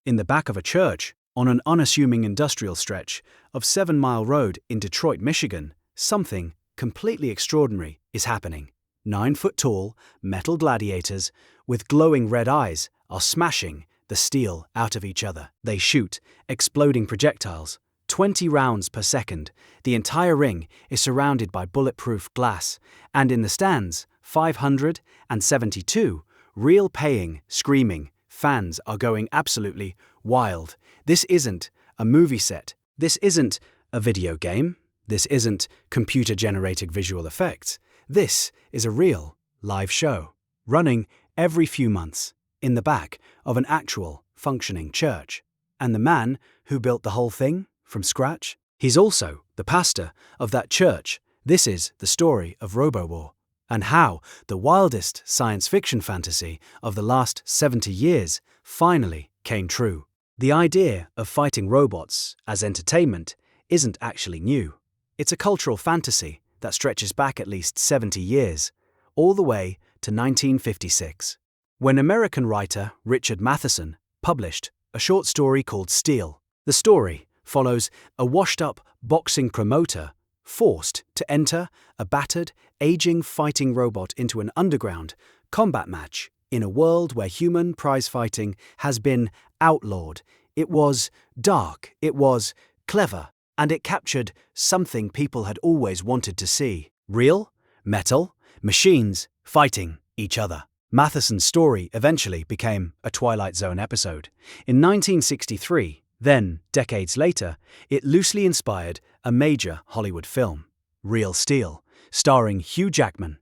In the back of a church, on an unassuming industrial stretch of 7 Mile Road in Detroit, Michigan, something completely extraordinary is happening. 9-foot-tall, metal gladiators with glowing red eyes are smashing the steel out of each other. They shoot exploding projectiles, 20 rounds per second. The entire ring is surrounded by bulletproof glass, and in the stands, 572 real paying, screaming fans are going absolutely wild. This isn't a movie set. This isn't a video game. This isn't computer-generated visual effects. This is a real, live show, running every few months in the back of an actual, functioning church. And the man who built the whole thing from scratch, he's also the pastor of that church. This is the story of Robowar, and how the wildest science fiction fantasy of the last 70 years finally came true. The idea of fighting robots as entertainment isn't actually new. It's a cultural fantasy that stretches back at least 70 years, all the way to 1956, when American writer Richard Matheson published a short story called Steel. The story follows a washed-up boxing promoter forced to enter a battered, aging fighting robot into an underground combat match in a world where human prize fighting has been outlawed. It was dark, it was clever, and it captured something people had always wanted to see. Real, metal, machines fighting each other. Matheson's story eventually became a Twilight Zone episode. In 1963, then, decades later, it loosely inspired a major Hollywood film, Real Steel, starring Hugh Jackman,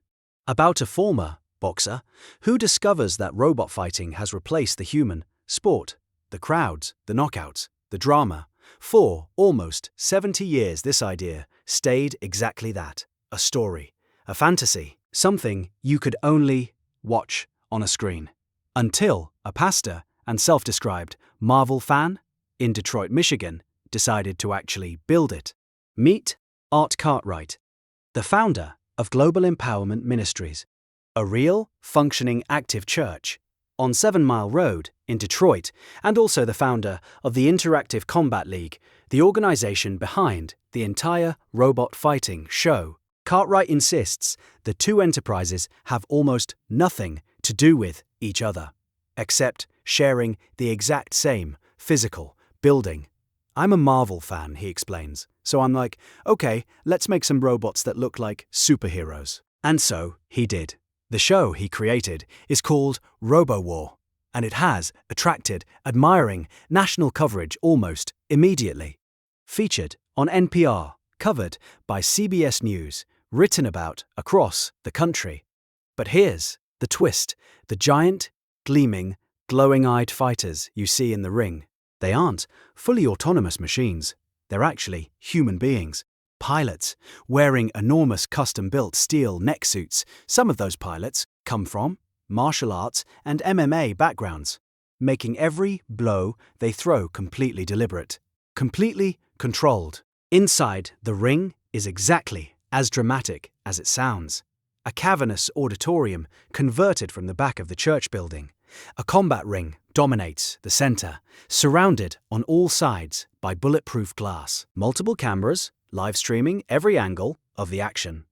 about a former boxer who discovers that robot fighting has replaced the human sport, the crowds, the knockouts, the drama. For almost 70 years, this idea stayed exactly that, a story, a fantasy, something you could only watch on a screen. Until a pastor and self-described Marvel fan in Detroit, Michigan, decided to actually build it. Meet Art Cartwright, the founder of Global Empowerment Ministries, a real, functioning, active church on 7 Mile Road in Detroit, and also the founder of the Interactive Combat League, the organization behind the entire robot fighting show. Cartwright insists the two enterprises have almost nothing to do with each other, except sharing the exact same physical building. I'm a Marvel fan, he explains, so I'm like, okay, let's make some robots that look like superheroes. And so he did. The show he created is called Robowar, and it has attracted admiring national coverage almost immediately. Featured on NPR, covered by CBS News, written about across the country. But here's the twist: the giant, gleaming, glowing-eyed fighters you see in the ring, they aren't fully autonomous machines. They're actually human beings. Pilots wearing enormous custom-built steel neck suits. Some of those pilots come from martial arts and MMA backgrounds, making every blow they throw completely deliberate, completely controlled. Inside the ring is exactly as dramatic as it sounds. A cavernous auditorium converted from the back of the church building. A combat ring dominates the center, surrounded on all sides by bulletproof glass. Multiple cameras live streaming every angle of the action.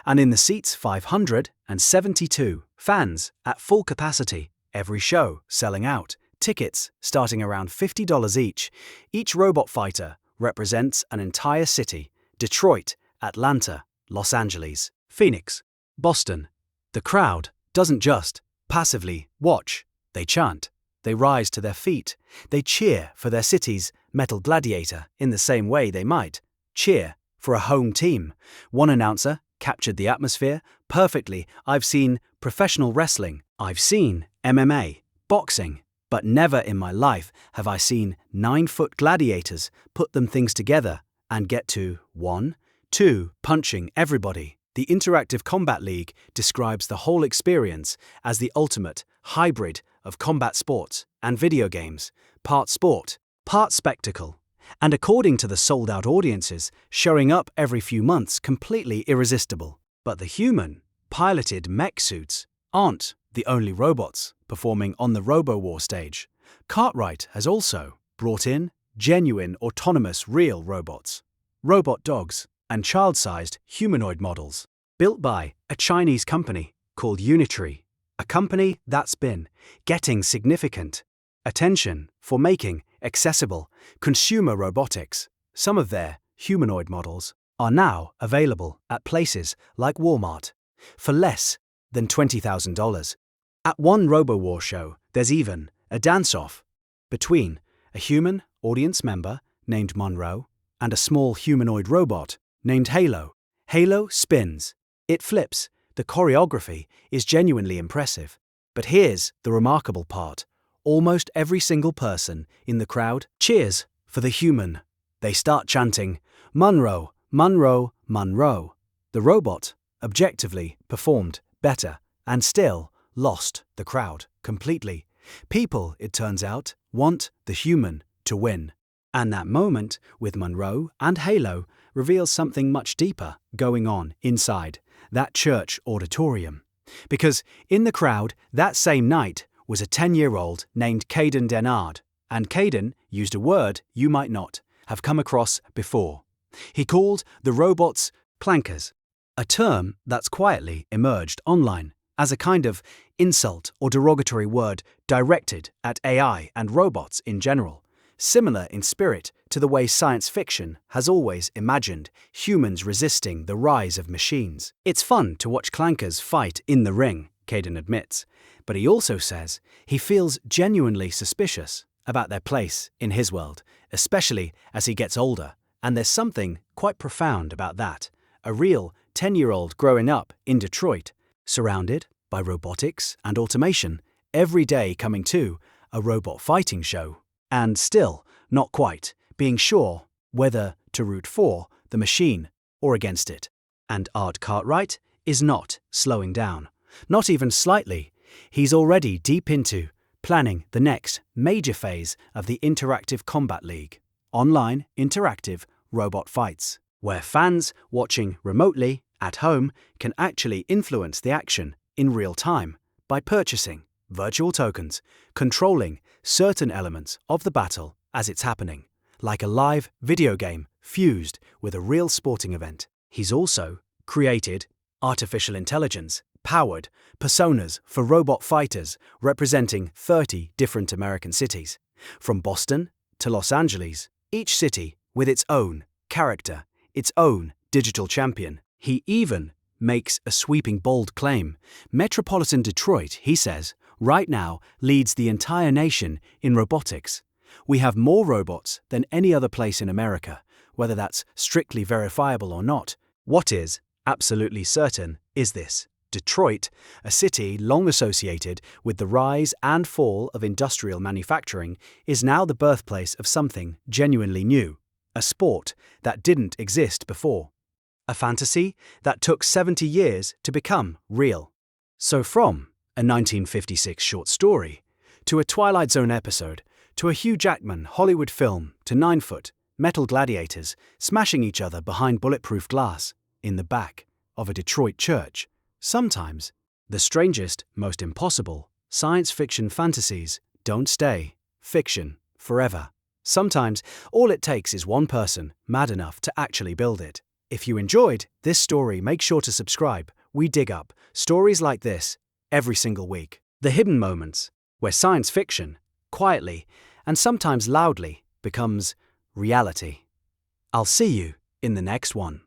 And in the seats, 572 fans at full capacity, every show selling out, tickets starting around $50 each. Each robot fighter represents an entire city: Detroit, Atlanta, Los Angeles, Phoenix, Boston. The crowd doesn't just passively watch, they chant, they rise to their feet, they cheer for their city's metal gladiator in the same way they might cheer for a home team. One announcer captured the atmosphere perfectly. I've seen professional wrestling, I've seen MMA, boxing, but never in my life have I seen 9-foot gladiators put them things together and get to 1, 2 punching everybody. The Interactive Combat League describes the whole experience as the ultimate hybrid of combat sports and video games, part sport, part spectacle, and according to the sold-out audiences showing up every few months, completely irresistible. But the human-piloted mech suits aren't the only robots performing on the Robowar stage. Cartwright has also brought in genuine autonomous real robots, robot dogs, and child-sized humanoid models, built by a Chinese company called Unitree, a company that's been getting significant attention for making accessible consumer robotics. Some of their humanoid models are now available at places like Walmart for less than $20,000. At one Robowar show, there's even a dance-off between a human audience member named Monroe and a small humanoid robot named Halo. Halo spins. It flips. The choreography is genuinely impressive. But here's the remarkable part. Almost every single person in the crowd cheers for the human. They start chanting, "Monroe, Monroe, Monroe." The robot objectively performed better and still lost the crowd completely. People, it turns out, want the human to win. And that moment with Monroe and Halo reveals something much deeper going on inside that church auditorium. Because in the crowd that same night was a 10-year-old named Caden Denard, and Caden used a word you might not have come across before. He called the robots clankers, a term that's quietly emerged online as a kind of insult or derogatory word directed at AI and robots in general, similar in spirit to the way science fiction has always imagined humans resisting the rise of machines. It's fun to watch clankers fight in the ring, Caden admits, but he also says he feels genuinely suspicious about their place in his world, especially as he gets older, and there's something quite profound about that. A real 10-year-old growing up in Detroit, surrounded by robotics and automation, every day coming to a robot fighting show, and still not quite being sure whether to root for the machine or against it. And Art Cartwright is not slowing down, not even slightly. He's already deep into planning the next major phase of the Interactive Combat League, online interactive robot fights, where fans watching remotely at home can actually influence the action in real time by purchasing virtual tokens, controlling certain elements of the battle as it's happening, like a live video game fused with a real sporting event. He's also created artificial intelligence-powered personas for robot fighters representing 30 different American cities, from Boston to Los Angeles, each city with its own character, its own digital champion. He even makes a sweeping, bold claim. Metropolitan Detroit, he says, right now leads the entire nation in robotics. We have more robots than any other place in America, whether that's strictly verifiable or not. What is absolutely certain is this: Detroit, a city long associated with the rise and fall of industrial manufacturing, is now the birthplace of something genuinely new, a sport that didn't exist before, a fantasy that took 70 years to become real. So from a 1956 short story, to a Twilight Zone episode, to a Hugh Jackman Hollywood film, to 9-foot metal gladiators smashing each other behind bulletproof glass in the back of a Detroit church, sometimes the strangest, most impossible science fiction fantasies don't stay fiction forever. Sometimes all it takes is one person mad enough to actually build it. If you enjoyed this story, make sure to subscribe. We dig up stories like this every single week. The hidden moments where science fiction, quietly and sometimes loudly, becomes reality. I'll see you in the next one.